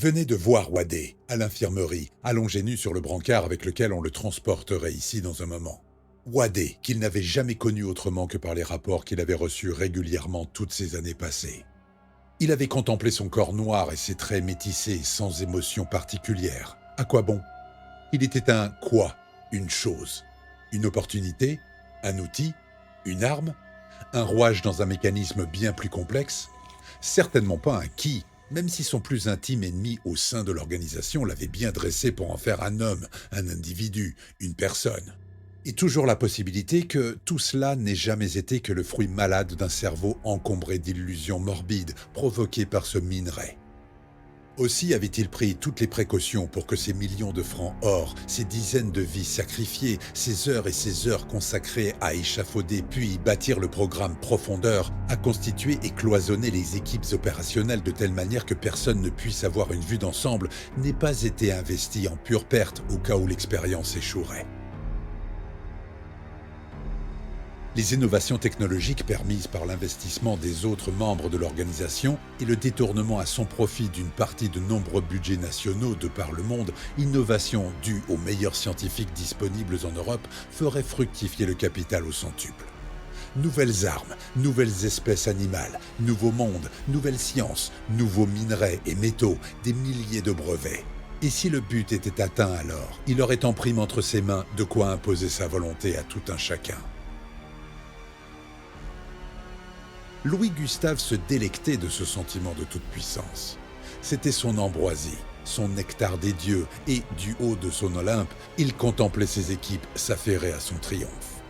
venait de voir Wadé, à l'infirmerie, allongé nu sur le brancard avec lequel on le transporterait ici dans un moment. Wadé, qu'il n'avait jamais connu autrement que par les rapports qu'il avait reçus régulièrement toutes ces années passées. Il avait contemplé son corps noir et ses traits métissés sans émotion particulière. À quoi bon? Il était un quoi? Une chose. Une opportunité? Un outil? Une arme? Un rouage dans un mécanisme bien plus complexe? Certainement pas un qui, même si son plus intime ennemi au sein de l'organisation l'avait bien dressé pour en faire un homme, un individu, une personne. Et toujours la possibilité que tout cela n'ait jamais été que le fruit malade d'un cerveau encombré d'illusions morbides provoquées par ce minerai. Aussi avait-il pris toutes les précautions pour que ces millions de francs or, ces dizaines de vies sacrifiées, ces heures et ces heures consacrées à échafauder puis bâtir le programme Profondeur, à constituer et cloisonner les équipes opérationnelles de telle manière que personne ne puisse avoir une vue d'ensemble, n'aient pas été investis en pure perte au cas où l'expérience échouerait. Les innovations technologiques permises par l'investissement des autres membres de l'organisation et le détournement à son profit d'une partie de nombreux budgets nationaux de par le monde, innovations dues aux meilleurs scientifiques disponibles en Europe, feraient fructifier le capital au centuple. Nouvelles armes, nouvelles espèces animales, nouveaux mondes, nouvelles sciences, nouveaux minerais et métaux, des milliers de brevets. Et si le but était atteint alors, il aurait en prime entre ses mains de quoi imposer sa volonté à tout un chacun. Louis-Gustave se délectait de ce sentiment de toute-puissance. C'était son ambroisie, son nectar des dieux, et du haut de son Olympe, il contemplait ses équipes s'affairer à son triomphe.